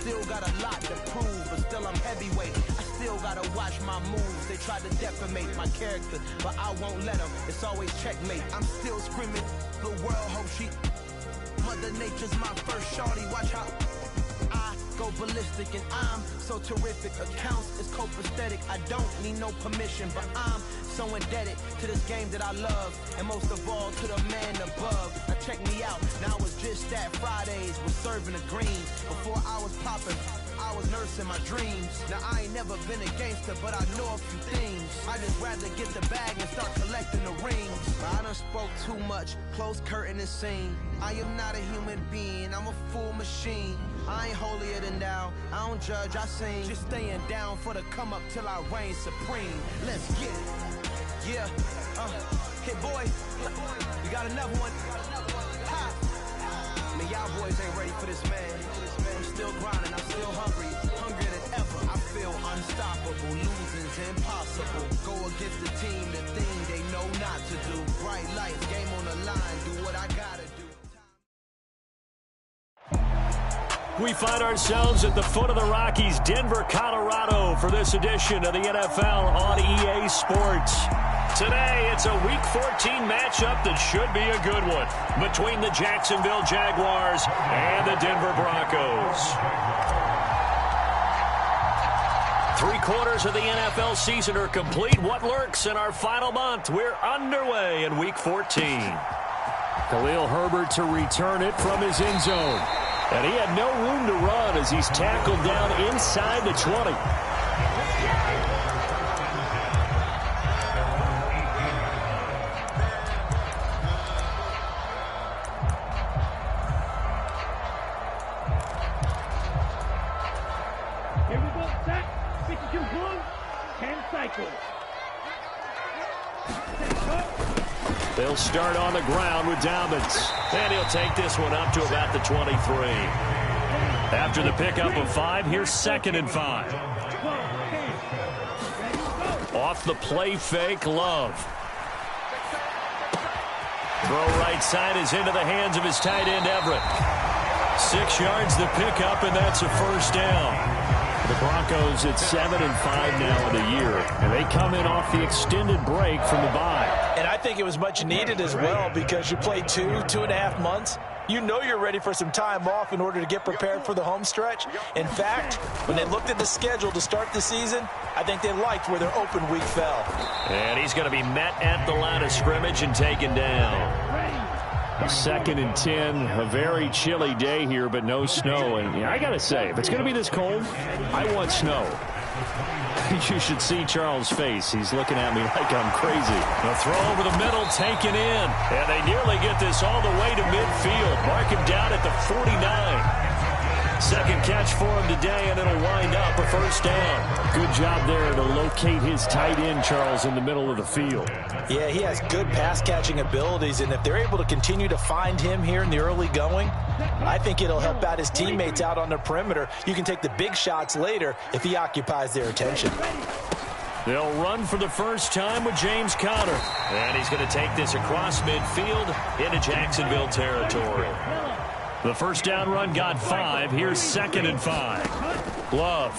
still got a lot to prove, but still I'm heavyweight. I still gotta watch my moves. They try to defamate my character, but I won't let them. It's always checkmate. I'm still screaming. The world hopes she. Mother Nature's my first shorty. Watch how I go ballistic, and I'm so terrific. Accounts is copacetic. I don't need no permission, but I'm so indebted to this game that I love, and most of all to the man above. Now check me out. Now it's just that Fridays was serving the green. Before I was popping, I was nursing my dreams. Now I ain't never been a gangster, but I know a few things. I just rather get the bag and start collecting the rings. But I done spoke too much. Close curtain and scene. I am not a human being. I'm a full machine. I ain't holier than thou. I don't judge, I sing. Just staying down for the come up till I reign supreme. Let's get it. Yeah. Hey boy, you got another one. Ha. I mean, y'all boys ain't ready for this, man. I'm still grinding, I'm still hungry. Hungrier than ever. I feel unstoppable. Losing's impossible. Go against the team, the thing they know not to do. Bright lights, game on the line. Do what I gotta do. We find ourselves at the foot of the Rockies, Denver, Colorado, for this edition of the NFL on EA Sports. Today, it's a Week 14 matchup that should be a good one between the Jacksonville Jaguars and the Denver Broncos. 3/4 of the NFL season are complete. What lurks in our final month? We're underway in Week 14. Khalil Herbert to return it from his end zone. And he had no room to run as he's tackled down inside the 20. Here we go, set. 62 blue, 10 cycles. They'll start on the ground with Dobbins. And he'll take this one up to about the 23. After the pickup of 5, here's 2nd and 5. Off the play fake, Love. Throw right side is into the hands of his tight end, Everett. 6 yards the pickup, and that's a first down. The Broncos at 7-5 now in the year, and they come in off the extended break from the bye. And I think it was much needed as well because you play 2.5 months. You know you're ready for some time off in order to get prepared for the home stretch. In fact, when they looked at the schedule to start the season, I think they liked where their open week fell. And he's going to be met at the line of scrimmage and taken down. 2nd and 10, a very chilly day here, but no snow. And I got to say, if it's going to be this cold, I want snow. You should see Charles' face. He's looking at me like I'm crazy. A throw over the middle, taken in. And they nearly get this all the way to midfield. Mark him down at the 49. Second catch for him today, and it'll wind up a first down. Good job there to locate his tight end, Charles, in the middle of the field. Yeah, he has good pass-catching abilities, and if they're able to continue to find him here in the early going, I think it'll help out his teammates out on the perimeter. You can take the big shots later if he occupies their attention. They'll run for the first time with James Conner. And he's going to take this across midfield into Jacksonville territory. The first down run got 5. Here's 2nd and 5. Love.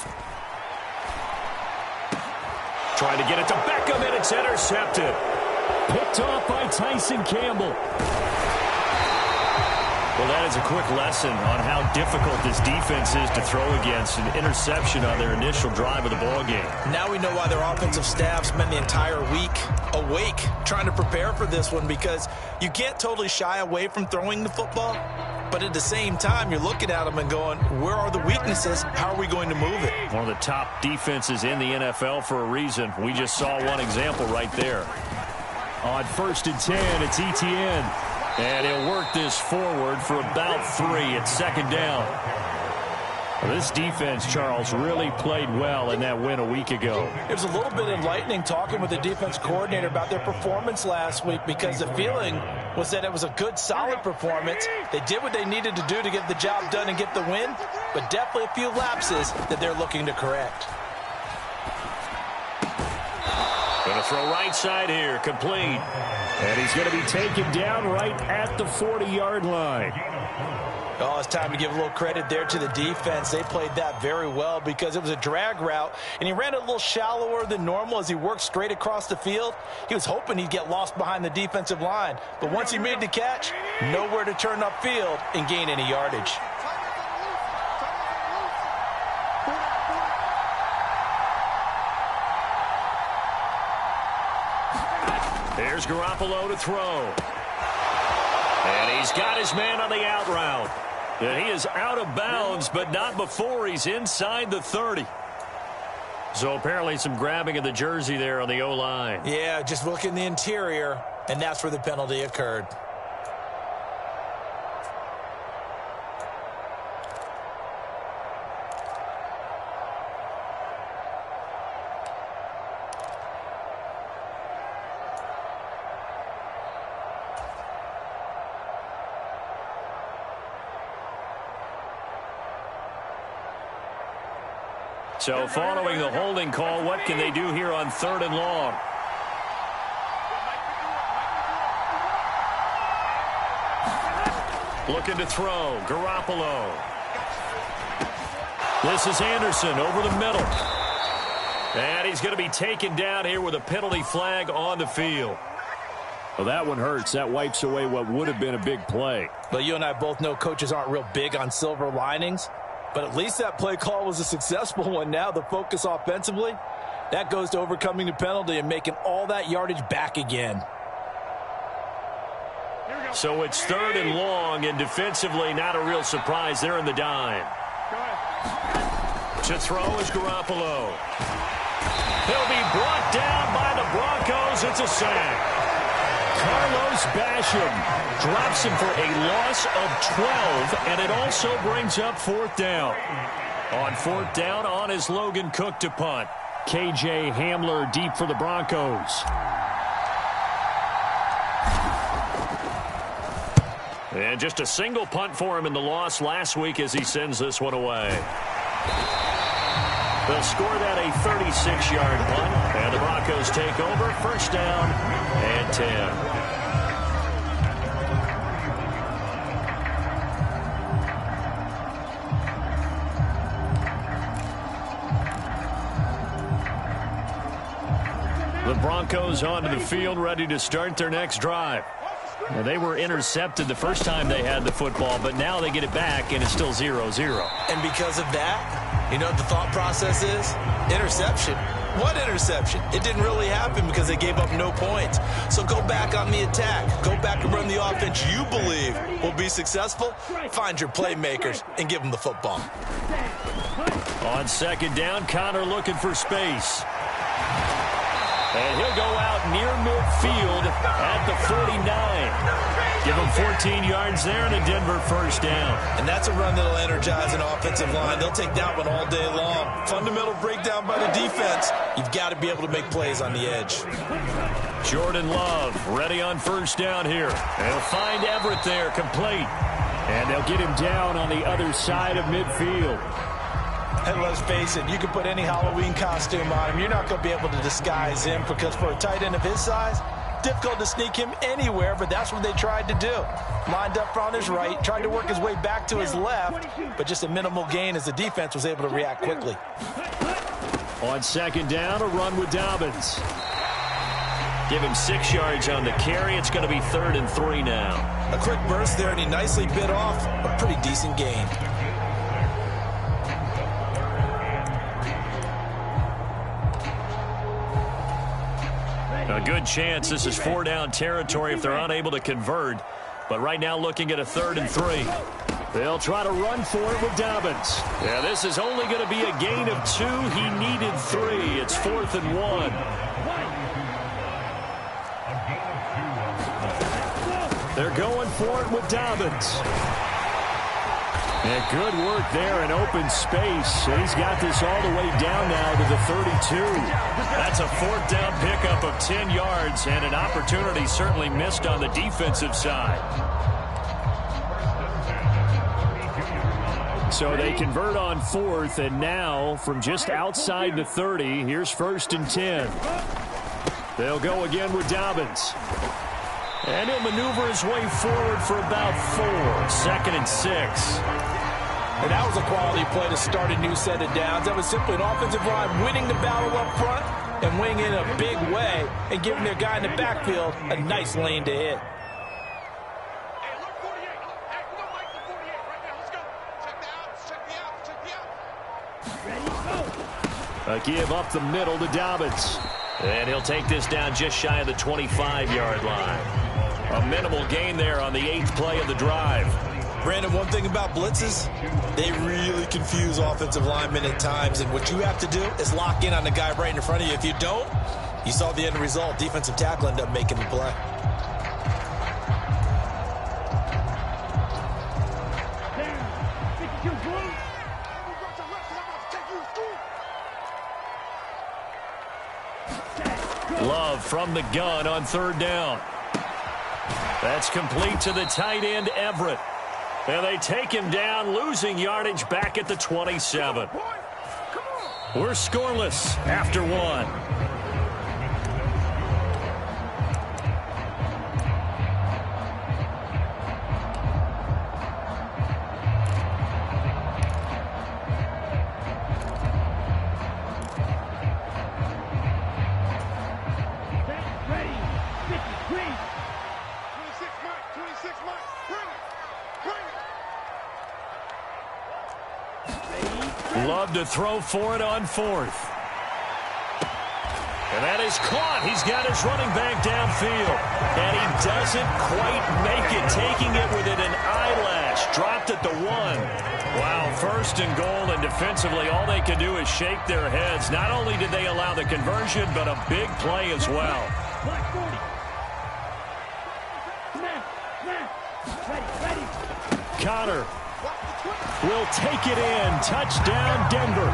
Trying to get it to Beckham, and it's intercepted. Picked off by Tyson Campbell. Well, that is a quick lesson on how difficult this defense is to throw against. An interception on their initial drive of the ballgame. Now we know why their offensive staff spent the entire week awake trying to prepare for this one, because you can't totally shy away from throwing the football, but at the same time, you're looking at them and going, where are the weaknesses? How are we going to move it? One of the top defenses in the NFL for a reason. We just saw one example right there. On 1st and 10, it's Etienne. And he'll work this forward for about 3 at 2nd down. Well, this defense, Charles, really played well in that win a week ago. It was a little bit enlightening talking with the defense coordinator about their performance last week, because the feeling was that it was a good, solid performance. They did what they needed to do to get the job done and get the win, but definitely a few lapses that they're looking to correct. Going to throw right side here, complete. And he's going to be taken down right at the 40-yard line. Oh, it's time to give a little credit there to the defense. They played that very well because it was a drag route, and he ran it a little shallower than normal as he worked straight across the field. He was hoping he'd get lost behind the defensive line, but once he made the catch, nowhere to turn upfield and gain any yardage. There's Garoppolo to throw. And he's got his man on the out route. And he is out of bounds, but not before he's inside the 30. So apparently some grabbing of the jersey there on the O-line. Yeah, just look in the interior, and that's where the penalty occurred. So following the holding call, what can they do here on 3rd and long? Looking to throw. Garoppolo. This is Anderson over the middle. And he's going to be taken down here with a penalty flag on the field. Well, that one hurts. That wipes away what would have been a big play. But you and I both know coaches aren't real big on silver linings. But at least that play call was a successful one. Now the focus offensively, that goes to overcoming the penalty and making all that yardage back again. So it's 3rd and long, and defensively not a real surprise. They're in the dime. To throw is Garoppolo. He'll be brought down by the Broncos. It's a sack. Carlos Basham drops him for a loss of 12, and it also brings up 4th down. On 4th down, on is Logan Cook to punt. KJ Hamler deep for the Broncos. And just a single punt for him in the loss last week as he sends this one away. They'll score that a 36-yard punt, and the Broncos take over. 1st down and 10. The Broncos onto the field, ready to start their next drive. Now, they were intercepted the first time they had the football, but now they get it back, and it's still 0-0. And because of that, you know what the thought process is? Interception. What interception? It didn't really happen because they gave up no points. So go back on the attack. Go back and run the offense you believe will be successful. Find your playmakers and give them the football. On 2nd down, Connor looking for space. And he'll go out near midfield at the 49. Give him 14 yards there and a Denver 1st down. And that's a run that'll energize an offensive line. They'll take that one all day long. Fundamental breakdown by the defense. You've got to be able to make plays on the edge. Jordan Love ready on 1st down here. They'll find Everett there, complete. And they'll get him down on the other side of midfield. And let's face it, you can put any Halloween costume on him. You're not going to be able to disguise him because for a tight end of his size, difficult to sneak him anywhere, but that's what they tried to do. Lined up on his right, tried to work his way back to his left, but just a minimal gain as the defense was able to react quickly. On 2nd down, a run with Dobbins. Give him 6 yards on the carry. It's going to be 3rd and 3 now. A quick burst there, and he nicely bit off a pretty decent gain. A good chance this is 4-down territory if they're unable to convert. But right now looking at a 3rd and 3. They'll try to run for it with Dobbins. Yeah, this is only going to be a gain of 2. He needed 3. It's 4th and 1. They're going for it with Dobbins. Yeah, good work there in open space. And he's got this all the way down now to the 32. That's a 4th down pickup of 10 yards and an opportunity certainly missed on the defensive side. So they convert on 4th, and now from just outside the 30, here's 1st and 10. They'll go again with Dobbins. And he'll maneuver his way forward for about 4. 2nd and 6. And that was a quality play to start a new set of downs. That was simply an offensive line winning the battle up front and winning in a big way and giving their guy in the backfield a nice lane to hit. A give up the middle to Dobbins. And he'll take this down just shy of the 25-yard line. A minimal gain there on the 8th play of the drive. Brandon, one thing about blitzes, they really confuse offensive linemen at times. And what you have to do is lock in on the guy right in front of you. If you don't, you saw the end result. Defensive tackle ended up making the play. Love from the gun on 3rd down. That's complete to the tight end, Everett. And they take him down, losing yardage back at the 27. We're scoreless after 1. Love to throw for it on 4th. And that is caught. He's got his running back downfield. And he doesn't quite make it, taking it within an eyelash. Dropped at the 1. Wow, 1st and goal, and defensively all they can do is shake their heads. Not only did they allow the conversion, but a big play as well. Connor will take it in. Touchdown, Denver.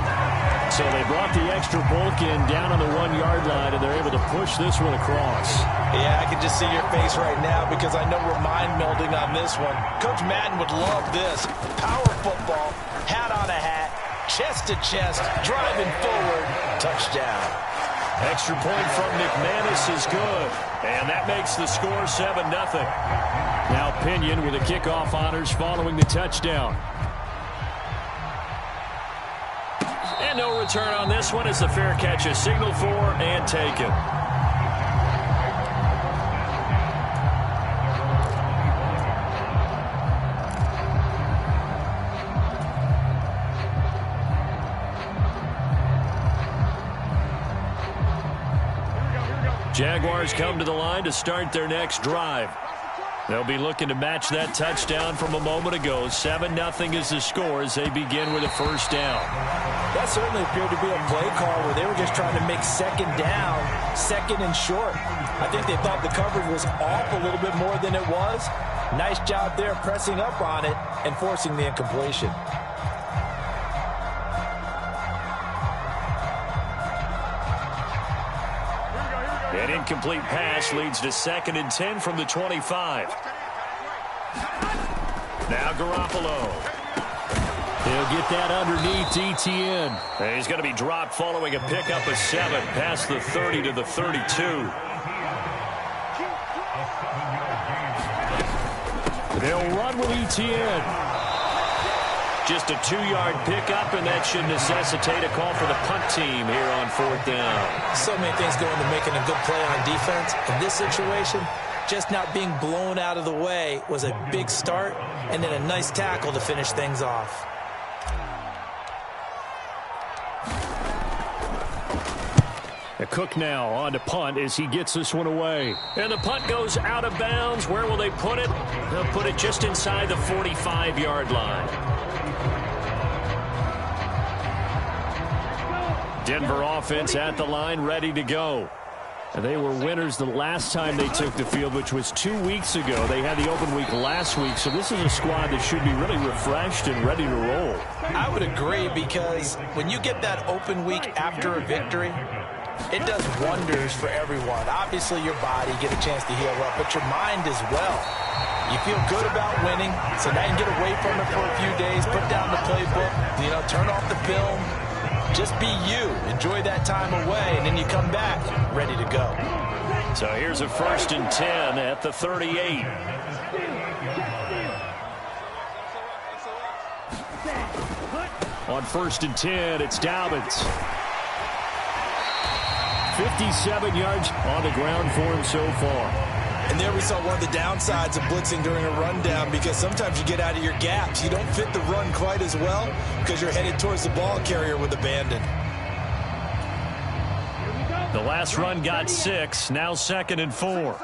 So they brought the extra bulk in down on the 1-yard line, and they're able to push this one across. Yeah, I can just see your face right now because I know we're mind melding on this one. Coach Madden would love this. Power football, hat on a hat, chest to chest, driving forward, touchdown. Extra point from McManus is good, and that makes the score 7-0. Now Pinion with the kickoff honors following the touchdown. And no return on this one as the fair catch is signaled for and taken. Jaguars come to the line to start their next drive. They'll be looking to match that touchdown from a moment ago. 7-0 is the score as they begin with a 1st down. That certainly appeared to be a play call where they were just trying to make 2nd down, 2nd and short. I think they thought the coverage was off a little bit more than it was. Nice job there pressing up on it and forcing the incompletion. An incomplete pass leads to 2nd and 10 from the 25. Now Garoppolo. He'll get that underneath ETN. And he's going to be dropped following a pickup of 7 past the 30 to the 32. They'll run with ETN. Just a 2-yard pickup, and that should necessitate a call for the punt team here on 4th down. So many things go into making a good play on defense. In this situation, just not being blown out of the way was a big start, and then a nice tackle to finish things off. Cook now on to punt as he gets this one away. And the punt goes out of bounds. Where will they put it? They'll put it just inside the 45-yard line. Denver offense at the line, ready to go. And they were winners the last time they took the field, which was 2 weeks ago. They had the open week last week, so this is a squad that should be really refreshed and ready to roll. I would agree, because when you get that open week after a victory, it does wonders for everyone. Obviously, your body, get a chance to heal up, but your mind as well. You feel good about winning, so now you can get away from it for a few days, put down the playbook, turn off the film. Just be you. Enjoy that time away, and then you come back ready to go. So here's a 1st and 10 at the 38. On 1st and 10, it's Dobbins. 57 yards on the ground for him so far. And there we saw one of the downsides of blitzing during a rundown, because sometimes you get out of your gaps. You don't fit the run quite as well because you're headed towards the ball carrier with abandon. The last run got 6. Now 2nd and 4.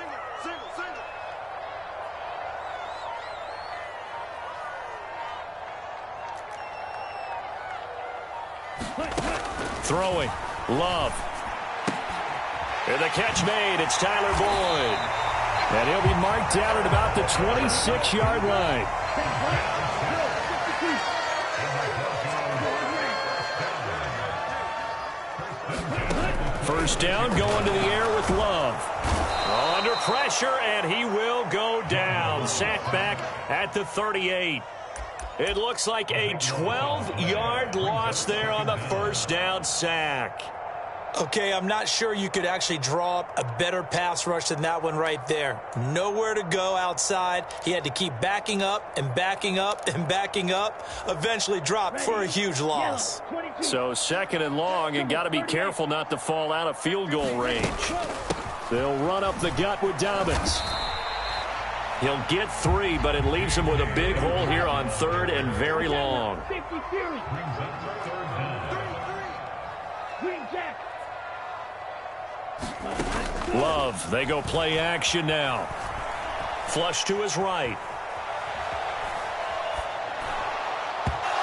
Throwing. Love. And the catch made. It's Tyler Boyd. And he'll be marked down at about the 26-yard line. First down, going to the air with Love. Under pressure, and he will go down. Sacked back at the 38. It looks like a 12-yard loss there on the first down sack. Okay, I'm not sure you could actually draw up a better pass rush than that one right there. Nowhere to go outside. He had to keep backing up and backing up and backing up. Eventually dropped for a huge loss. So 2nd and long, and got to be careful not to fall out of field goal range. They'll run up the gut with Dobbins. He'll get 3, but it leaves him with a big hole here on 3rd and very long. Love, they go play action now. Flush to his right.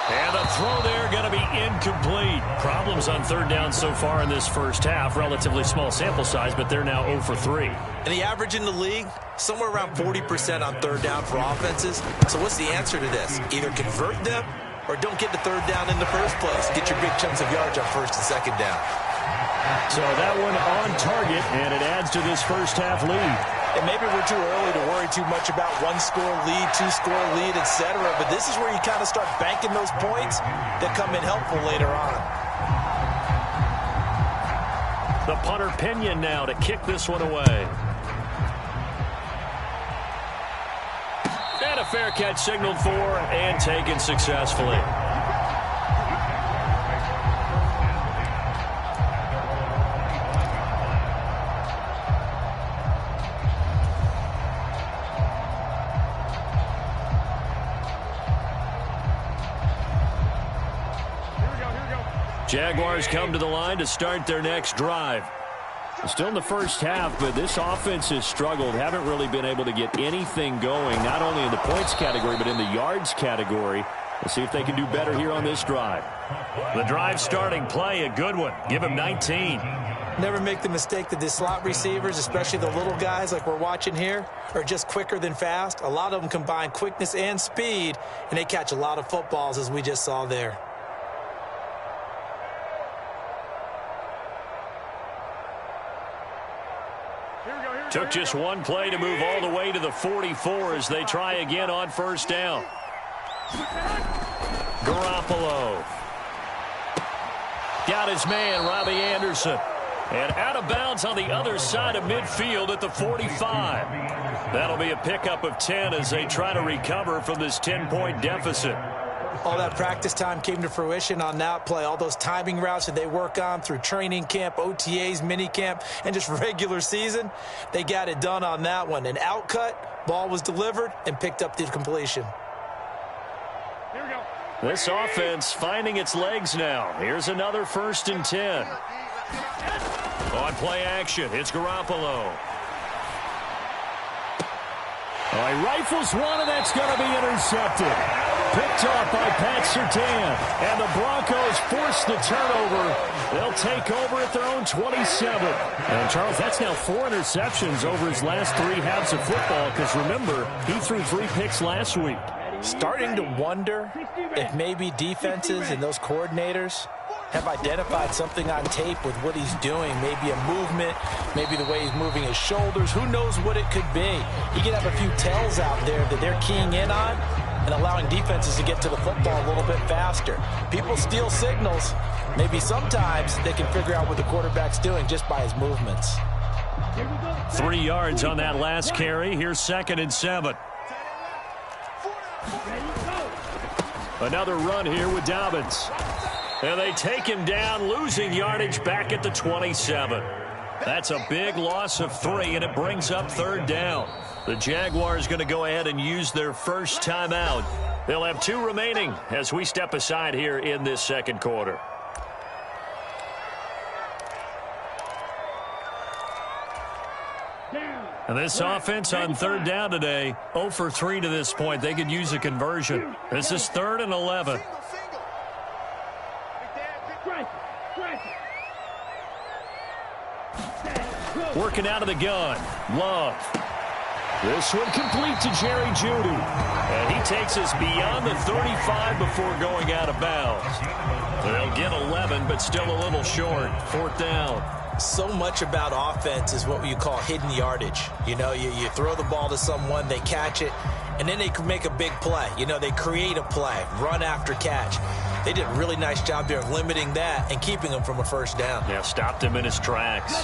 And the throw there going to be incomplete. Problems on 3rd down so far in this first half. Relatively small sample size, but they're now 0 for 3. And the average in the league, somewhere around 40% on 3rd down for offenses. So what's the answer to this? Either convert them or don't get the 3rd down in the first place. Get your big chunks of yards on 1st and 2nd down. So that one on target, and it adds to this first half lead. And maybe we're too early to worry too much about 1-score lead, 2-score lead, etc. But this is where you kind of start banking those points that come in helpful later on. The punter Pinion now to kick this one away. And a fair catch signaled for and taken successfully. Jaguars come to the line to start their next drive. Still in the first half, but this offense has struggled. Haven't really been able to get anything going, not only in the points category, but in the yards category. We'll see if they can do better here on this drive. The drive starting play, a good one. Give him 19. Never make the mistake that the slot receivers, especially the little guys like we're watching here, are just quicker than fast. A lot of them combine quickness and speed, and they catch a lot of footballs, as we just saw there. Took just one play to move all the way to the 44 as they try again on first down. Garoppolo. Got his man, Robbie Anderson. And out of bounds on the other side of midfield at the 45. That'll be a pickup of 10 as they try to recover from this 10-point deficit. All that practice time came to fruition on that play. All those timing routes that they work on through training camp, OTAs, minicamp, and just regular season, they got it done on that one. An outcut, ball was delivered, and picked up the completion. Here we go. This offense finding its legs now. Here's another 1st and 10. On play action, it's Garoppolo. Oh, he rifles one, and that's going to be intercepted. Picked off by Pat Surtain. And the Broncos force the turnover. They'll take over at their own 27. And, Charles, that's now 4 interceptions over his last 3 halves of football, because, remember, he threw 3 picks last week. Starting to wonder if maybe defenses and those coordinators have identified something on tape with what he's doing. Maybe a movement, maybe the way he's moving his shoulders. Who knows what it could be? He could have a few tells out there that they're keying in on and allowing defenses to get to the football a little bit faster. People steal signals. Maybe sometimes they can figure out what the quarterback's doing just by his movements. 3 yards on that last carry. Here's 2nd and 7. Another run here with Dobbins. And they take him down, losing yardage back at the 27. That's a big loss of 3, and it brings up 3rd down. The Jaguars going to go ahead and use their first timeout. They'll have 2 remaining as we step aside here in this 2nd quarter. And this offense on 3rd down today, 0 for 3 to this point. They could use a conversion. This is 3rd and 11. Working out of the gun. Love. This one complete to Jerry Jeudy. And he takes us beyond the 35 before going out of bounds. They'll get 11, but still a little short. 4th down. So much about offense is what you call hidden yardage. You know, you throw the ball to someone, they catch it, and then they can make a big play. You know, they create a play, run after catch. They did a really nice job there of limiting that and keeping him from a 1st down. Yeah, stopped him in his tracks.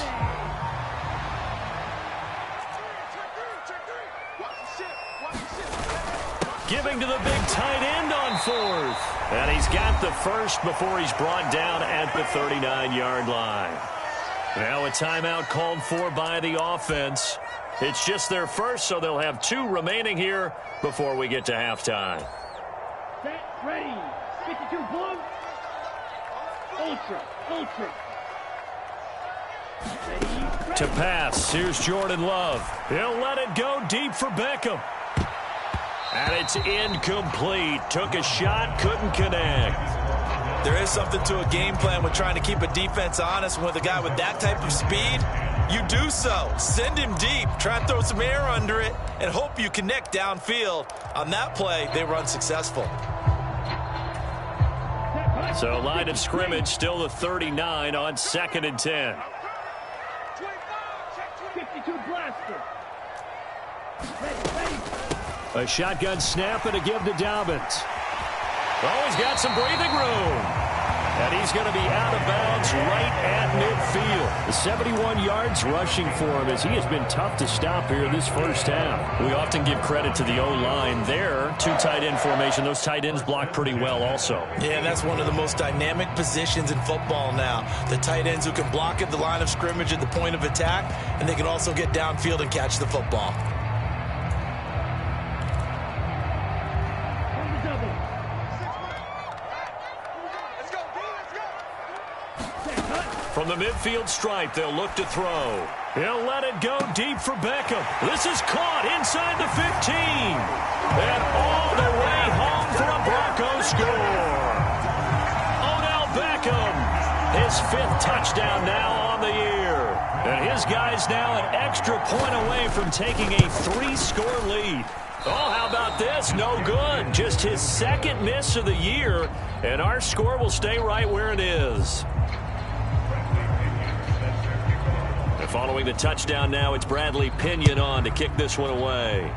Giving to the big tight end on 4th. And he's got the first before he's brought down at the 39-yard line. Now a timeout called for by the offense. It's just their first, so they'll have 2 remaining here before we get to halftime. Set, ready. 52 blue. Ultra. Ready. To pass, here's Jordan Love. He'll let it go deep for Beckham. And it's incomplete. Took a shot, couldn't connect. There is something to a game plan with trying to keep a defense honest. With a guy with that type of speed, you do so. Send him deep. Try and throw some air under it and hope you connect downfield. On that play, they were unsuccessful. So line of scrimmage still the 39 on 2nd and 10. 52 blaster. A shotgun snap and a give to Dobbins. Oh, he's got some breathing room. And he's going to be out of bounds right at midfield. The 71 yards rushing for him as he has been tough to stop here this 1st half. We often give credit to the O-line there. 2 tight end formation. Those tight ends block pretty well also. Yeah, that's one of the most dynamic positions in football now. The tight ends who can block at the line of scrimmage at the point of attack, and they can also get downfield and catch the football. From the midfield stripe, they'll look to throw. He'll let it go deep for Beckham. This is caught inside the 15. And all the way home for a Broncos score. Odell Beckham, his 5th touchdown now on the year. And his guys now an extra point away from taking a 3-score lead. Oh, how about this? No good. Just his 2nd miss of the year. And our score will stay right where it is. Following the touchdown now, it's Bradley Pinion on to kick this one away.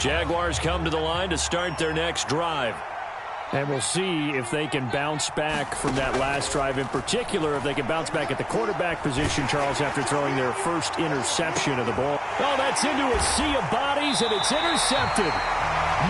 Jaguars come to the line to start their next drive. And we'll see if they can bounce back from that last drive. In particular, if they can bounce back at the quarterback position, Charles, after throwing their first interception of the ball. Oh, that's into a sea of bodies, and it's intercepted.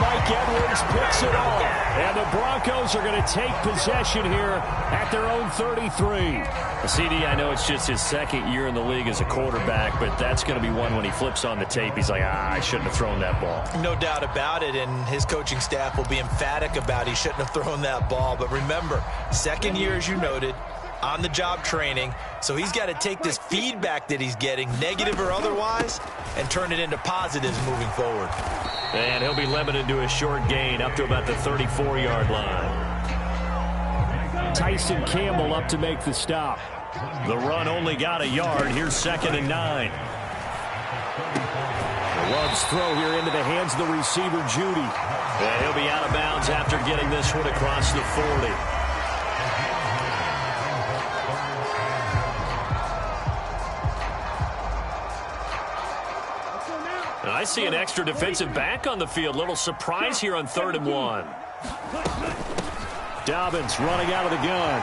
Mike Edwards picks it off. And the Broncos are going to take possession here at their own 33. CD, I know it's just his second year in the league as a quarterback, but that's going to be one when he flips on the tape. He's like, I shouldn't have thrown that ball. No doubt about it, and his coaching staff will be emphatic about he shouldn't have thrown that ball. But remember, second year, as you noted, on-the-job training, so he's got to take this feedback that he's getting, negative or otherwise, and turn it into positives moving forward. And he'll be limited to a short gain up to about the 34-yard line. Tyson Campbell up to make the stop. The run only got a yard. Here's 2nd and 9. Love's throw here into the hands of the receiver, Judy. And he'll be out of bounds after getting this one across the 40. I see an extra defensive back on the field. Little surprise here on 3rd and 1. Dobbins running out of the gun.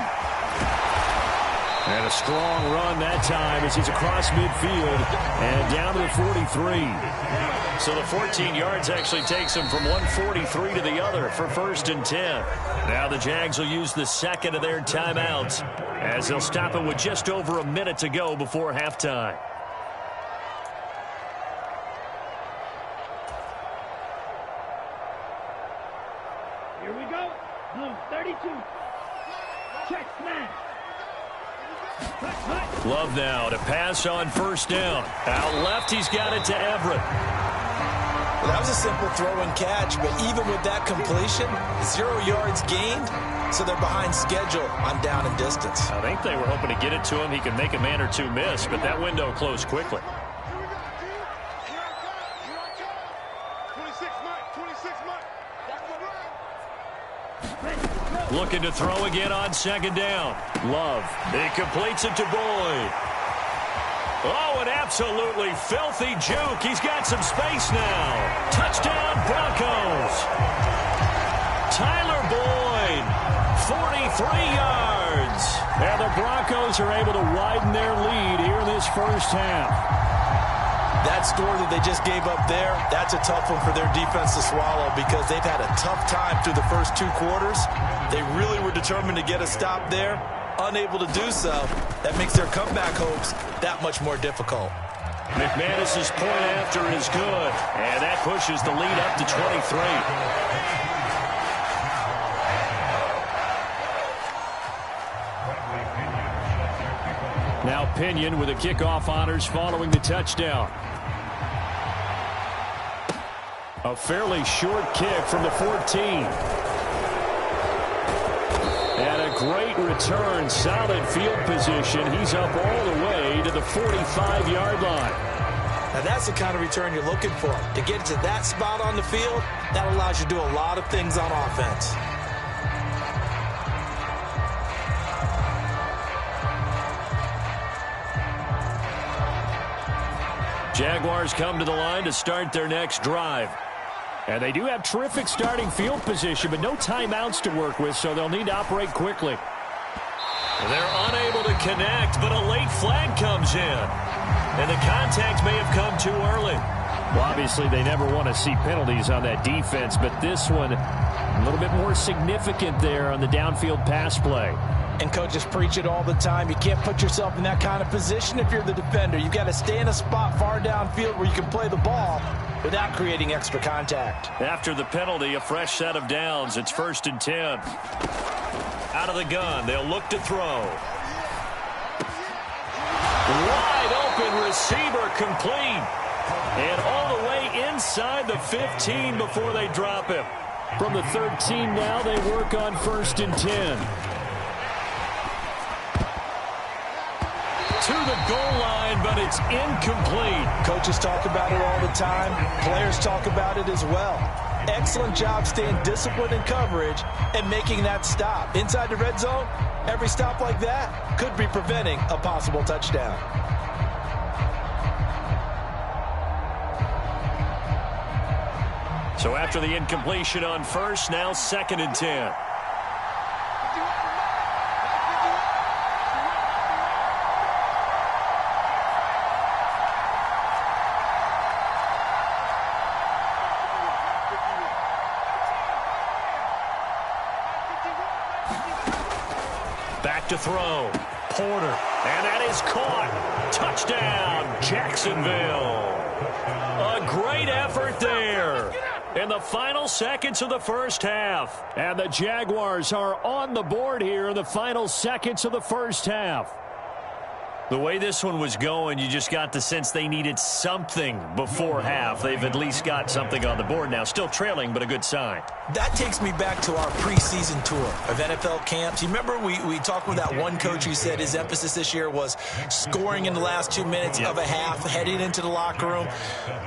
And a strong run that time as he's across midfield and down to the 43. So the 14 yards actually takes him from 143 to the other for 1st and 10. Now the Jags will use the second of their timeouts as they'll stop it with just over a minute to go before halftime. Here we go. Blue 32. Check smash. Love now to pass on 1st down. Out left, he's got it to Everett. Well, that was a simple throw and catch, but even with that completion, 0 yards gained, so they're behind schedule on down and distance. I think they were hoping to get it to him. He could make a man or two miss, but that window closed quickly. Looking to throw again on 2nd down. Love. He completes it to Boyd. Oh, an absolutely filthy juke. He's got some space now. Touchdown, Broncos. Tyler Boyd, 43 yards. And the Broncos are able to widen their lead here in this first half. That score that they just gave up there, that's a tough one for their defense to swallow because they've had a tough time through the first 2 quarters. They really were determined to get a stop there, unable to do so. That makes their comeback hopes that much more difficult. McManus's point after is good, and that pushes the lead up to 23. Now Pinion with the kickoff honors following the touchdown. A fairly short kick from the 14. And a great return, solid field position. He's up all the way to the 45-yard line. Now that's the kind of return you're looking for. To get to that spot on the field, that allows you to do a lot of things on offense. Jaguars come to the line to start their next drive. And they do have terrific starting field position, but no timeouts to work with, so they'll need to operate quickly. They're unable to connect, but a late flag comes in. And the contact may have come too early. Well, obviously, they never want to see penalties on that defense, but this one a little bit more significant there on the downfield pass play. And coaches preach it all the time. You can't put yourself in that kind of position if you're the defender. You've got to stay in a spot far downfield where you can play the ball without creating extra contact. After the penalty, a fresh set of downs. It's 1st and 10. Out of the gun, they'll look to throw. Wide open receiver complete. And all the way inside the 15 before they drop him. From the 13 now, they work on 1st and 10. To the goal line, but it's incomplete. Coaches talk about it all the time. Players talk about it as well. Excellent job staying disciplined in coverage and making that stop. Inside the red zone, every stop like that could be preventing a possible touchdown. So after the incompletion on 1st, now 2nd and 10. Back to throw. Porter. And that is caught. Touchdown, Jacksonville. A great effort there in the final seconds of the first half. And the Jaguars are on the board here in the final seconds of the first half. The way this one was going, you just got the sense they needed something before half. They've at least got something on the board now. Still trailing, but a good sign. That takes me back to our preseason tour of NFL camps. You remember we talked with that one coach who said his emphasis this year was scoring in the last 2 minutes of a half, heading into the locker room.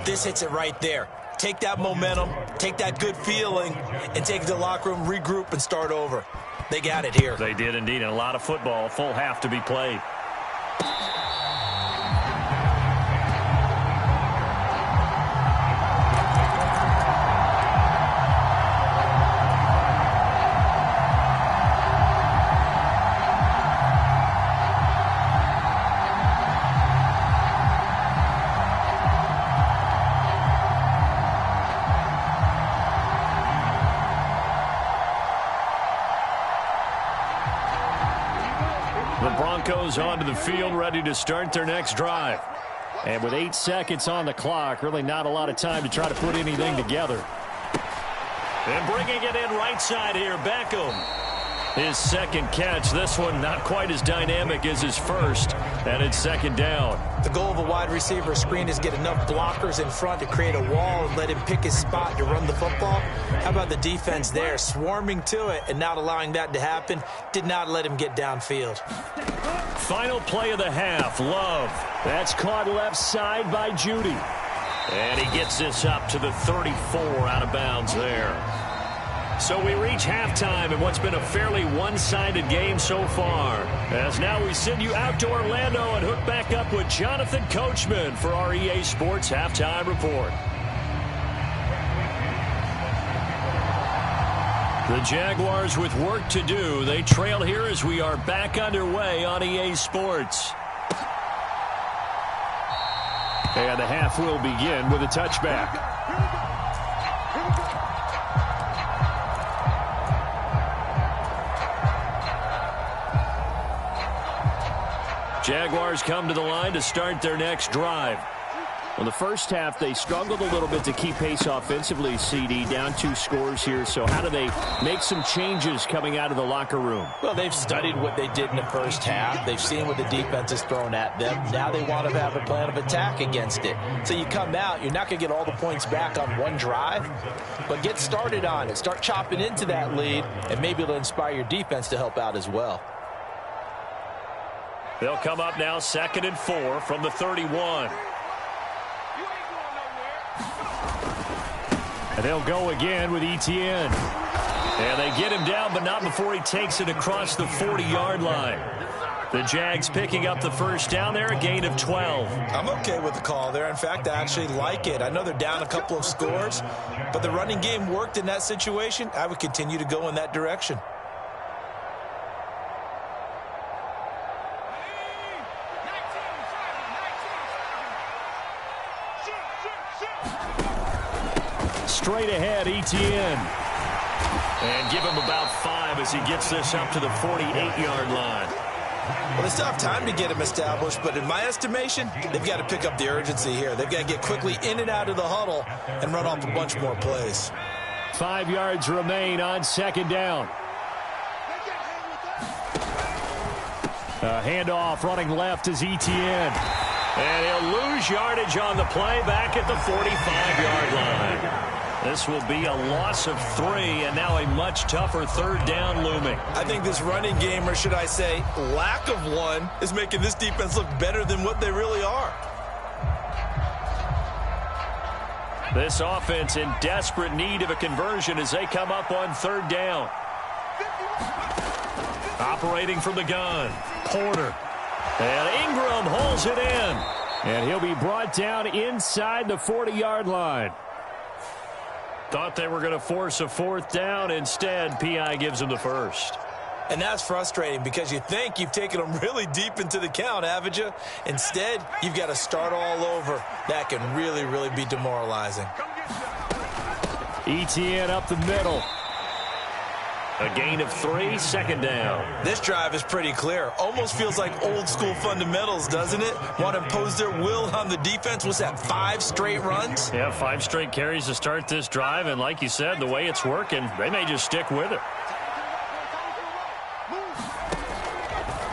This hits it right there. Take that momentum, take that good feeling, and take it to the locker room, regroup, and start over. They got it here. They did indeed, and a lot of football, full half to be played. Broncos onto the field, ready to start their next drive. And with 8 seconds on the clock, really not a lot of time to try to put anything together. And bringing it in right side here, Beckham. His second catch. This one not quite as dynamic as his first. And it's second down. The goal of a wide receiver screen is get enough blockers in front to create a wall and let him pick his spot to run the football. How about the defense there, swarming to it and not allowing that to happen? Did not let him get downfield. Final play of the half, Love. That's caught left side by Judy. And he gets this up to the 34 out of bounds there. So we reach halftime in what's been a fairly one-sided game so far. As now we send you out to Orlando and hook back up with Jonathan Coachman for our EA Sports Halftime Report. The Jaguars with work to do. They trail here as we are back underway on EA Sports. And the half will begin with a touchback. Jaguars come to the line to start their next drive. In the first half, they struggled a little bit to keep pace offensively, CD, down 2 scores here. So how do they make some changes coming out of the locker room? Well, they've studied what they did in the first half. They've seen what the defense has thrown at them. Now they want to have a plan of attack against it. So you come out, you're not going to get all the points back on one drive, but get started on it. Start chopping into that lead, and maybe it'll inspire your defense to help out as well. They'll come up now 2nd and 4 from the 31. And they'll go again with Etienne. And they get him down, but not before he takes it across the 40-yard line. The Jags picking up the first down there, a gain of 12. I'm okay with the call there. In fact, I actually like it. I know they're down a couple of scores, but the running game worked in that situation. I would continue to go in that direction. Straight ahead, Etienne. And give him about 5 as he gets this up to the 48-yard line. Well, they still have time to get him established, but in my estimation, they've got to pick up the urgency here. They've got to get quickly in and out of the huddle and run off a bunch more plays. 5 yards remain on 2nd down. A handoff running left is Etienne. And he'll lose yardage on the play back at the 45-yard line. This will be a loss of 3, and now a much tougher 3rd down looming. I think this running game, or should I say lack of one, is making this defense look better than what they really are. This offense in desperate need of a conversion as they come up on 3rd down. Operating from the gun, Porter. And Ingram holds it in. And he'll be brought down inside the 40-yard line. Thought they were going to force a 4th down. Instead, P.I. gives them the first. And that's frustrating because you think you've taken them really deep into the count, haven't you? Instead, you've got to start all over. That can really, really be demoralizing. Etienne up the middle. A gain of 3, second down. This drive is pretty clear. Almost feels like old school fundamentals, doesn't it? Want to impose their will on the defense. Was that 5 straight runs? Yeah, 5 straight carries to start this drive. And like you said, the way it's working, they may just stick with it.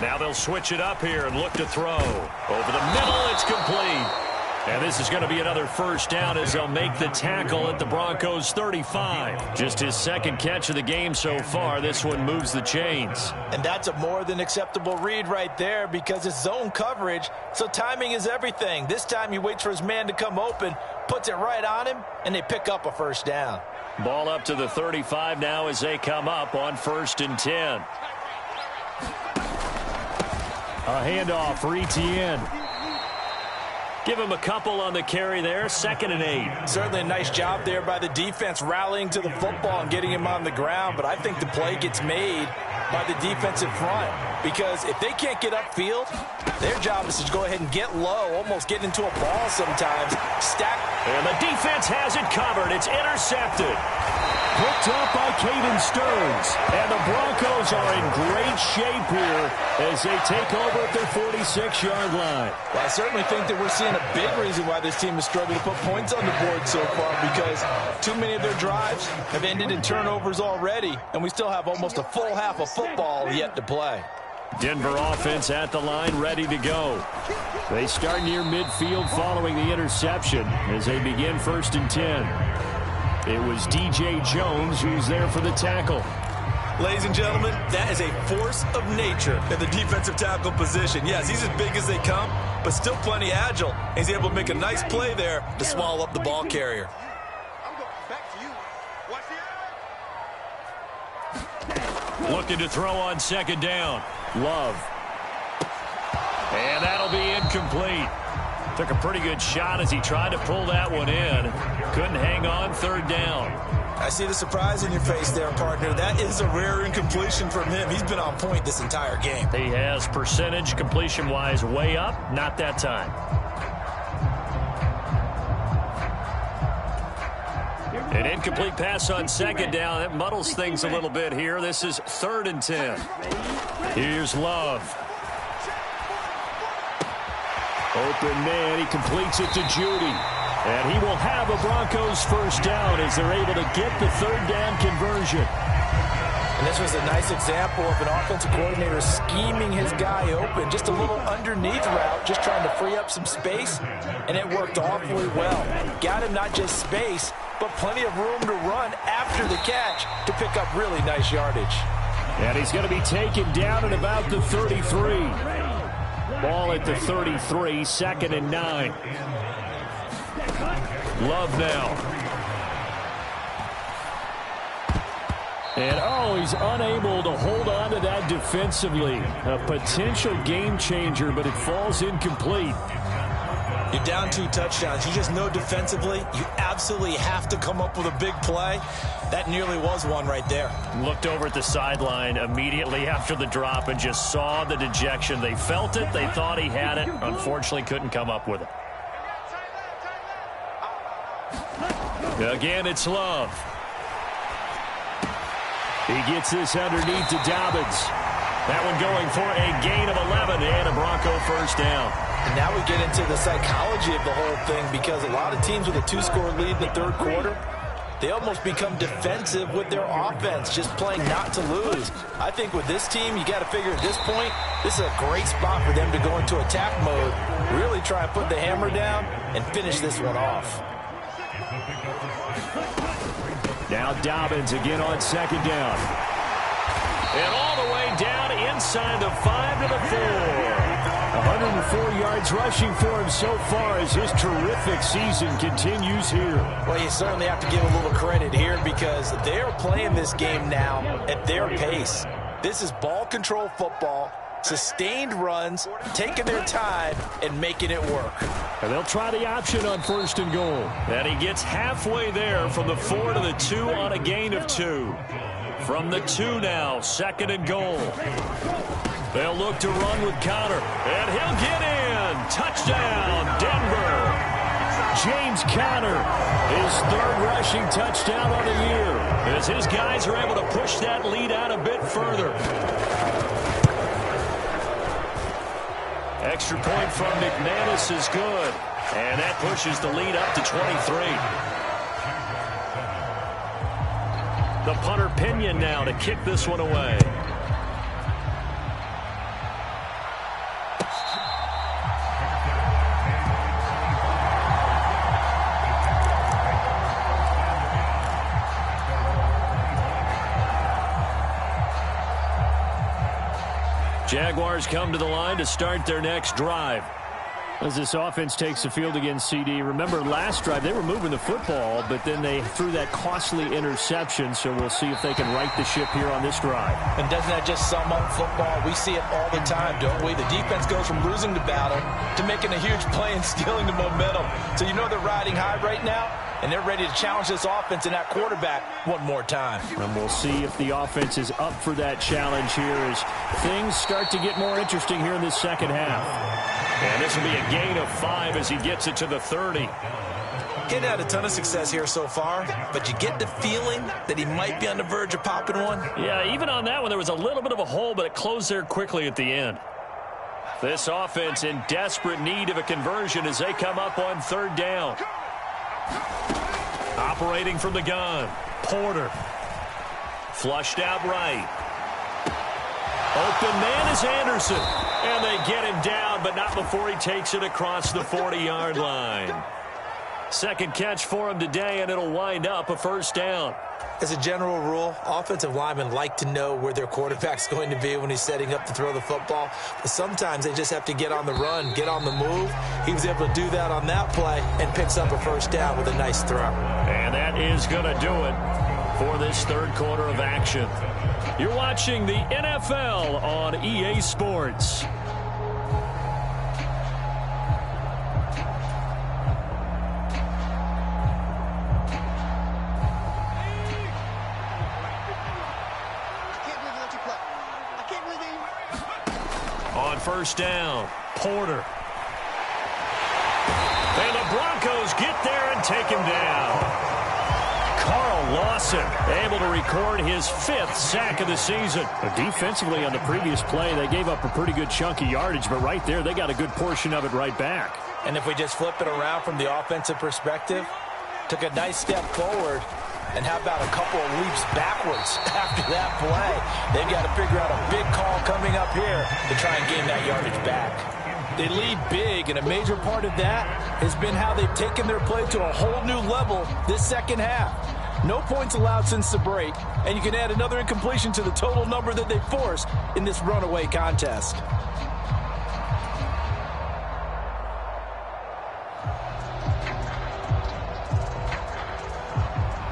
Now they'll switch it up here and look to throw. Over the middle, it's complete. And this is going to be another first down as they'll make the tackle at the Broncos 35. Just his second catch of the game so far. This one moves the chains. And that's a more than acceptable read right there because it's zone coverage, so timing is everything. This time he waits for his man to come open, puts it right on him, and they pick up a first down. Ball up to the 35 now as they come up on 1st and 10. A handoff for Etienne. Give him a couple on the carry there. 2nd and 8. Certainly a nice job there by the defense rallying to the football and getting him on the ground. But I think the play gets made by the defensive front because if they can't get upfield, their job is to go ahead and get low, almost get into a ball sometimes. Stack. And the defense has it covered. It's intercepted. Picked up by Caden Stearns. And the Broncos are in great shape here as they take over at their 46-yard line. Well, I certainly think that we're seeing a big reason why this team is struggling to put points on the board so far because too many of their drives have ended in turnovers already, and we still have almost a full half of football yet to play. Denver offense at the line, ready to go. They start near midfield following the interception as they begin 1st and 10. It was DJ Jones who's there for the tackle. Ladies and gentlemen, that is a force of nature in the defensive tackle position. Yes, he's as big as they come, but still plenty agile. He's able to make a nice play there to swallow up the ball carrier. Looking to throw on 2nd down. Love. And that'll be incomplete. Took a pretty good shot as he tried to pull that one in. Couldn't hang on. 3rd down. I see the surprise in your face there, partner. That is a rare incompletion from him. He's been on point this entire game. He has percentage completion-wise way up. Not that time. An incomplete pass on 2nd down. That muddles things a little bit here. This is 3rd and 10. Here's Love. Open man. He completes it to Judy. And he will have a Broncos first down as they're able to get the 3rd down conversion. And this was a nice example of an offensive coordinator scheming his guy open. Just a little underneath route, just trying to free up some space, and it worked awfully well. Got him not just space, but plenty of room to run after the catch to pick up really nice yardage. And he's going to be taken down at about the 33. Ball at the 33, 2nd and 9. Love now. And, he's unable to hold on to that defensively. A potential game changer, but it falls incomplete. You're down 2 touchdowns. You just know defensively you absolutely have to come up with a big play. That nearly was one right there. Looked over at the sideline immediately after the drop and just saw the dejection. They felt it. They thought he had it. Unfortunately, couldn't come up with it. Again, it's Love. He gets this underneath to Dobbins. That one going for a gain of 11 and a Bronco first down. And now we get into the psychology of the whole thing because a lot of teams with a 2-score lead in the 3rd quarter, they almost become defensive with their offense, just playing not to lose. I think with this team, you got to figure at this point, this is a great spot for them to go into attack mode, really try and put the hammer down and finish this one off. Now Dobbins again on 2nd down. And all the way down inside the 5 to the 4. 104 yards rushing for him so far as his terrific season continues here. Well, you certainly have to give a little credit here because they're playing this game now at their pace. This is ball control football, sustained runs, taking their time and making it work. And they'll try the option on 1st and goal. And he gets halfway there from the 4 to the 2 on a gain of 2. From the 2 now, 2nd and goal. They'll look to run with Connor, and he'll get in. Touchdown, Denver. James Conner, his third rushing touchdown on the year, as his guys are able to push that lead out a bit further. Extra point from McManus is good, and that pushes the lead up to 23. The punter Pinion now to kick this one away. Jaguars come to the line to start their next drive. As this offense takes the field against CD, remember last drive they were moving the football, but then they threw that costly interception, so we'll see if they can right the ship here on this drive. And doesn't that just sum up football? We see it all the time, don't we? The defense goes from losing the battle to making a huge play and stealing the momentum. So you know they're riding high right now, and they're ready to challenge this offense and that quarterback one more time. And we'll see if the offense is up for that challenge here as things start to get more interesting here in this second half. And this will be a gain of 5 as he gets it to the 30. He's had a ton of success here so far, but you get the feeling that he might be on the verge of popping one. Yeah, even on that one, there was a little bit of a hole, but it closed there quickly at the end. This offense in desperate need of a conversion as they come up on third down. Operating from the gun, Porter. Flushed out right. Open man is Anderson. And they get him down, but not before he takes it across the 40-yard line. Second catch for him today, and it'll wind up a first down. As a general rule, offensive linemen like to know where their quarterback's going to be when he's setting up to throw the football. But sometimes they just have to get on the run, get on the move. He was able to do that on that play and picks up a first down with a nice throw. And that is going to do it for this third quarter of action. You're watching the NFL on EA Sports. On first down, Porter. And the Broncos get there and take him down. Carl Lawson able to record his 5th sack of the season. Defensively on the previous play, they gave up a pretty good chunk of yardage, but right there, they got a good portion of it right back. And if we just flip it around from the offensive perspective, took a nice step forward, and how about a couple of leaps backwards after that play? They've got to figure out a big call coming up here to try and gain that yardage back. They lead big, and a major part of that has been how they've taken their play to a whole new level this second half. No points allowed since the break, and you can add another incompletion to the total number that they forced in this runaway contest.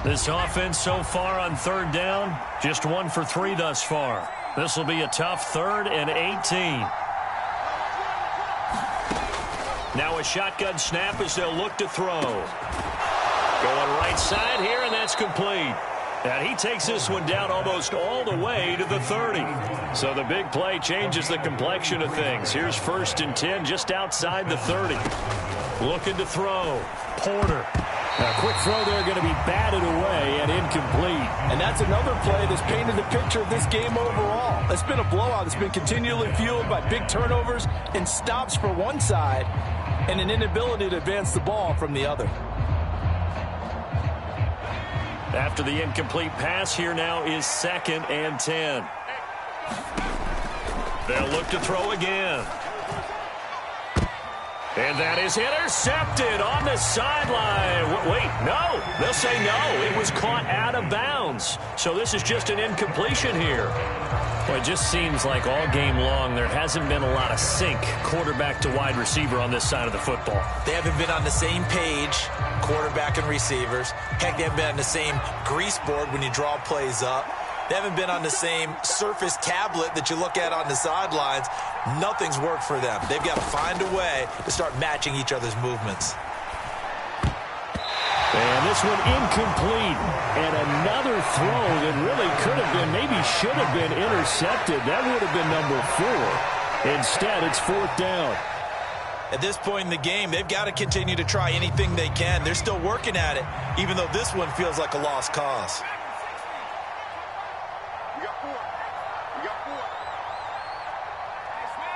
This offense so far on third down, just 1 for 3 thus far. This will be a tough 3rd and 18. Now a shotgun snap as they'll look to throw. Going right side here, and that's complete. And he takes this one down almost all the way to the 30. So the big play changes the complexion of things. Here's 1st and 10 just outside the 30. Looking to throw. Porter. A quick throw there going to be batted away and incomplete. And that's another play that's painted the picture of this game overall. It's been a blowout. It's been continually fueled by big turnovers and stops for one side and an inability to advance the ball from the other. After the incomplete pass, here now is 2nd and 10. They'll look to throw again. And that is intercepted on the sideline. Wait, no. They'll say no. It was caught out of bounds. So this is just an incompletion here. Well, it just seems like all game long there hasn't been a lot of sync quarterback to wide receiver on this side of the football. They haven't been on the same page, quarterback and receivers. Heck, they haven't been on the same grease board when you draw plays up. They haven't been on the same Surface tablet that you look at on the sidelines. Nothing's worked for them. They've got to find a way to start matching each other's movements. And this one incomplete. And another throw that really could have been, maybe should have been intercepted. That would have been number 4. Instead, it's 4th down. At this point in the game, they've got to continue to try anything they can. They're still working at it, even though this one feels like a lost cause.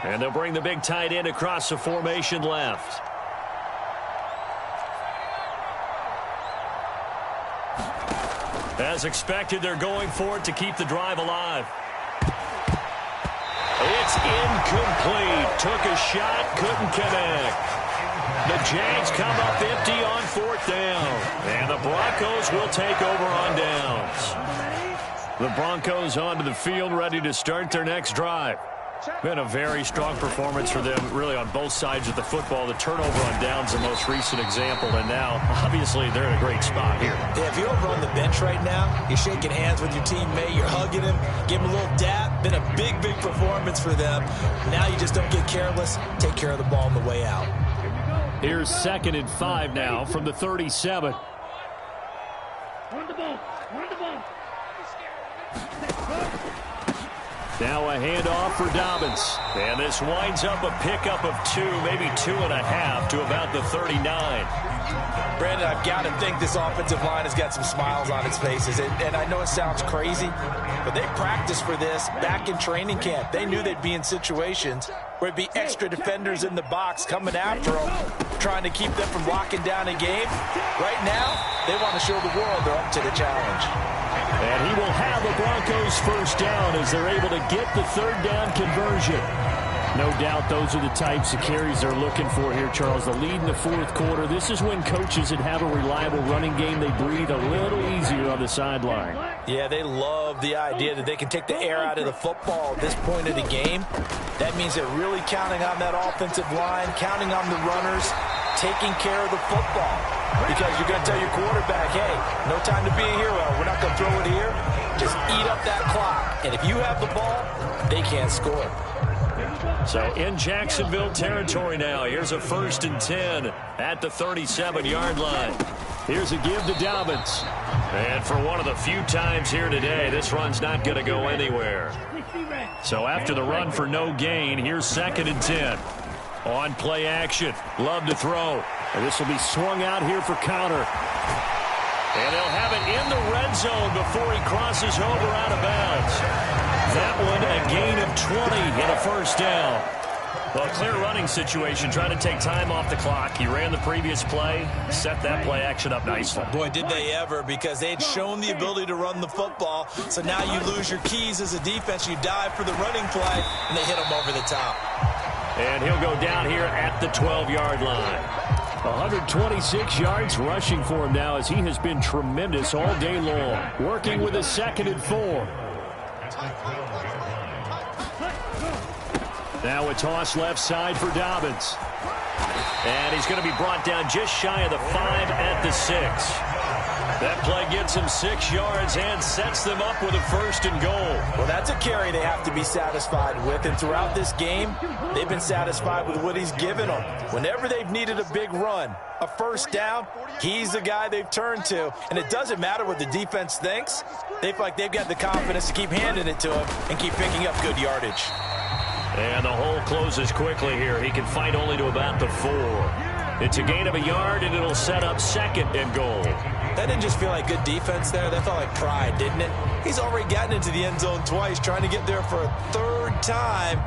And they'll bring the big tight end across the formation left. As expected, they're going for it to keep the drive alive. It's incomplete. Took a shot, couldn't connect. The Jags come up empty on 4th down. And the Broncos will take over on downs. The Broncos onto the field, ready to start their next drive. Been a very strong performance for them, really, on both sides of the football. The turnover on downs, the most recent example, and now, obviously, they're in a great spot here. Yeah, if you're over on the bench right now, you're shaking hands with your teammate, you're hugging him, give him a little dap. Been a big, big performance for them. Now you just don't get careless. Take care of the ball on the way out. Here's 2nd and 5 now from the 37. Run the ball. Run the ball. Now a handoff for Dobbins. And this winds up a pickup of 2, maybe 2.5 to about the 39. Brandon, I've got to think this offensive line has got some smiles on its faces. And I know it sounds crazy, but they practiced for this back in training camp. They knew they'd be in situations where it'd be extra defenders in the box coming after them, trying to keep them from locking down a game. Right now, they want to show the world they're up to the challenge. And he will have the Broncos 1st down as they're able to get the 3rd down conversion. No doubt those are the types of carries they're looking for here, Charles. The lead in the 4th quarter. This is when coaches that have a reliable running game, they breathe a little easier on the sideline. Yeah, they love the idea that they can take the air out of the football at this point of the game. That means they're really counting on that offensive line, counting on the runners, taking care of the football. Because you're going to tell your quarterback, hey, no time to be a hero. We're not going to throw it here. Just eat up that clock. And if you have the ball, they can't score. So in Jacksonville territory now. Here's a 1st and 10 at the 37-yard line. Here's a give to Dobbins. And for one of the few times here today, this run's not going to go anywhere. So after the run for no gain, here's 2nd and 10. On play action. Love to throw. And this will be swung out here for counter. And they'll have it in the red zone before he crosses over out of bounds. That one a gain of 20 and a 1st down. Well, a clear running situation, trying to take time off the clock. He ran the previous play, set that play action up nicely. Boy, did they ever, because they had shown the ability to run the football. So now you lose your keys as a defense. You dive for the running play, and they hit him over the top. And he'll go down here at the 12-yard line. 126 yards rushing for him now as he has been tremendous all day long. Working with a 2nd and 4. Now a toss left side for Dobbins. And he's going to be brought down just shy of the 5 at the 6. That play gets him 6 yards and sets them up with a 1st and goal. Well, that's a carry they have to be satisfied with. And throughout this game, they've been satisfied with what he's given them. Whenever they've needed a big run, a 1st down, he's the guy they've turned to. And it doesn't matter what the defense thinks. They feel like they've got the confidence to keep handing it to him and keep picking up good yardage. And the hole closes quickly here. He can fight only to about the 4. It's a gain of a yard, and it'll set up 2nd and goal. That didn't just feel like good defense there. That felt like pride, didn't it? He's already gotten into the end zone twice, trying to get there for a 3rd time.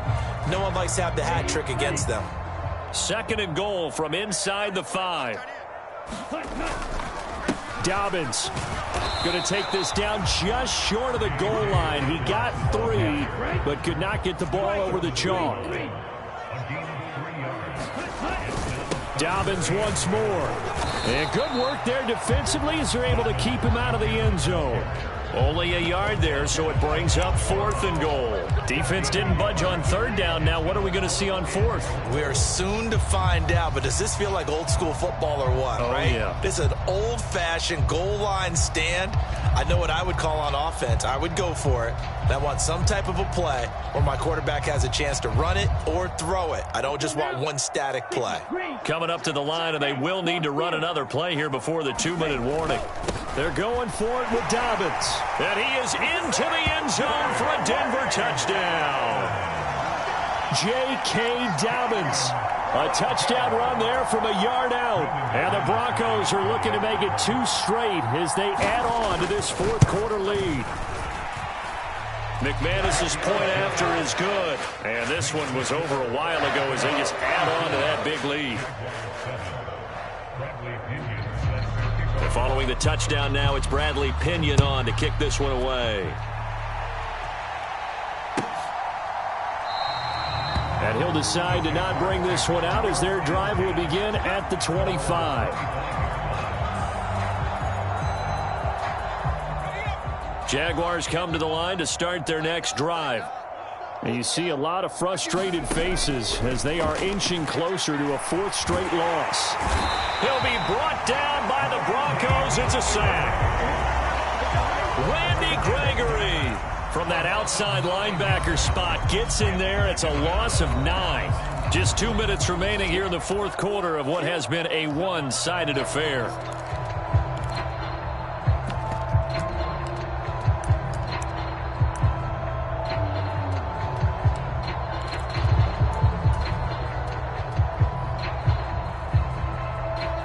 No one likes to have the hat trick against them. 2nd and goal from inside the 5. Dobbins going to take this down just short of the goal line. He got 3, but could not get the ball over the chalk. Dobbins once more. And good work there defensively as they're able to keep him out of the end zone. Only a yard there, so it brings up 4th and goal. Defense didn't budge on 3rd down. Now what are we going to see on 4th? We are soon to find out, but does this feel like old school football or what, right? Yeah. This is an old-fashioned goal line stand. I know what I would call on offense. I would go for it. And I want some type of a play where my quarterback has a chance to run it or throw it. I don't just want one static play. Coming up to the line, and they will need to run another play here before the 2-minute warning. They're going for it with Dobbins. And he is into the end zone for a Denver touchdown. J.K. Dobbins A touchdown run there from a yard out. And the Broncos are looking to make it 2 straight as they add on to this fourth quarter lead. McManus's point after is good. And this one was over a while ago as they just add on to that big lead. And following the touchdown now, it's Bradley Pinion on to kick this one away. And he'll decide to not bring this one out as their drive will begin at the 25. Jaguars come to the line to start their next drive. And you see a lot of frustrated faces as they are inching closer to a 4th straight loss. He'll be brought down by the Broncos. It's a sack. Randy Gregory from that outside linebacker spot gets in there. It's a loss of 9. Just 2 minutes remaining here in the fourth quarter of what has been a one-sided affair.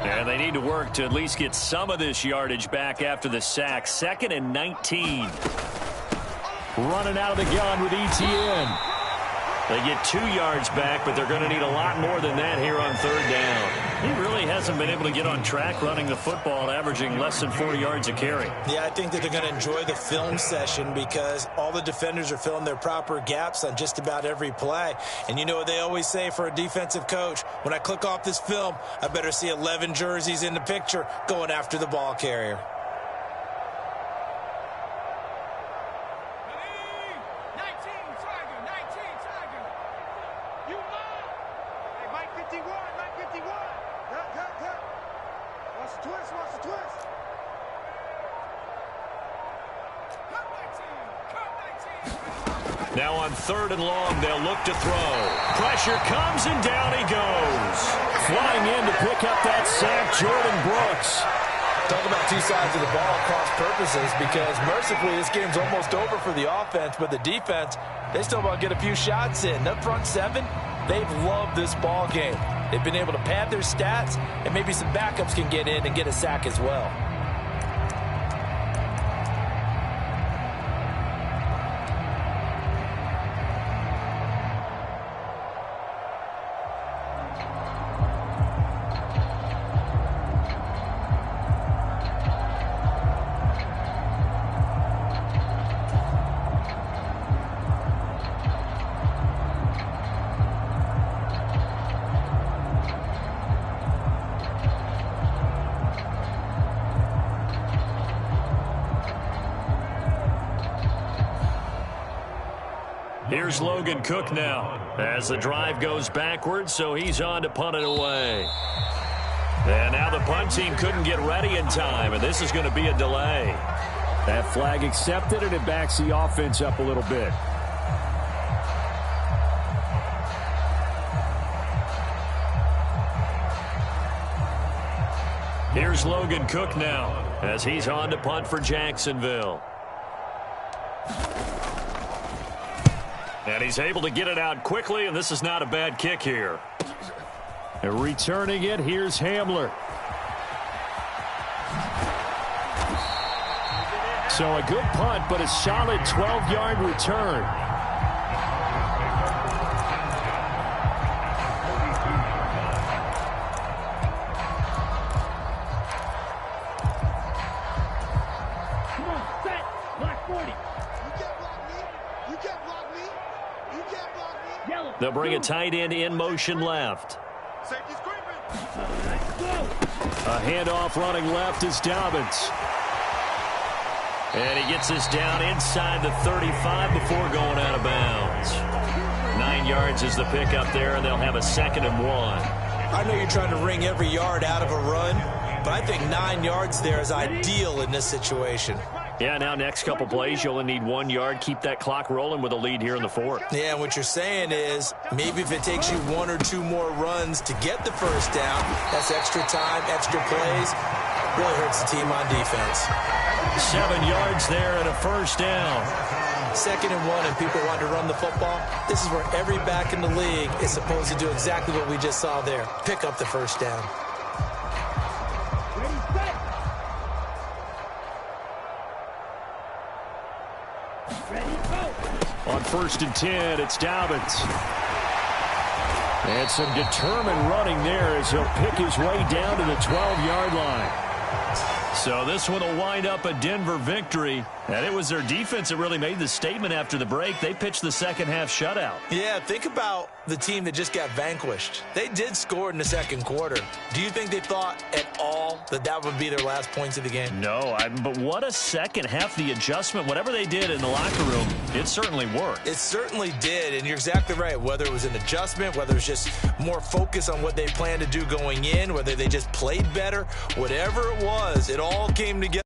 And they need to work to at least get some of this yardage back after the sack. 2nd and 19. Running out of the gun with Etienne. They get 2 yards back, but they're going to need a lot more than that here on 3rd down. He really hasn't been able to get on track running the football, averaging less than 4 yards a carry. Yeah, I think that they're going to enjoy the film session because all the defenders are filling their proper gaps on just about every play. And you know what they always say for a defensive coach? When I click off this film, I better see 11 jerseys in the picture going after the ball carrier. Now on 3rd and long, they'll look to throw. Pressure comes, and down he goes. Flying in to pick up that sack, Jordan Brooks. Talk about 2 sides of the ball cross purposes because mercifully this game's almost over for the offense, but the defense, they still want to get a few shots in. The front 7, they've loved this ball game. They've been able to pad their stats, and maybe some backups can get in and get a sack as well. Here's Logan Cook now as the drive goes backwards, so he's on to punt it away. And now the punt team couldn't get ready in time, and this is going to be a delay. That flag accepted, and it backs the offense up a little bit. Here's Logan Cook now as he's on to punt for Jacksonville. And he's able to get it out quickly, and this is not a bad kick here. And returning it, here's Hamler. So a good punt, but a solid 12-yard return. Come on, set. Black 40. They'll bring a tight end in motion left. A handoff running left is Dobbins. And he gets this down inside the 35 before going out of bounds. 9 yards is the pickup there, and they'll have a 2nd and 1. I know you're trying to wring every yard out of a run, but I think 9 yards there is ideal in this situation. Yeah, now next couple plays, you only need 1 yard. Keep that clock rolling with a lead here in the 4th. Yeah, what you're saying is maybe if it takes you 1 or 2 more runs to get the first down, that's extra time, extra plays. Really hurts the team on defense. 7 yards there and a first down. 2nd and 1 and people want to run the football. This is where every back in the league is supposed to do exactly what we just saw there. Pick up the first down. Ready, set. Ready, go. On 1st and 10, it's Dobbins. And some determined running there as he'll pick his way down to the 12-yard line. So this one will wind up a Denver victory. And it was their defense that really made the statement after the break. They pitched the second-half shutout. Yeah, think about the team that just got vanquished. They did score in the 2nd quarter. Do you think they thought at all that that would be their last points of the game? No, but what a second half. The adjustment, whatever they did in the locker room, it certainly worked. It certainly did, and you're exactly right. Whether it was an adjustment, whether it was just more focus on what they planned to do going in, whether they just played better, whatever it was, it all came together.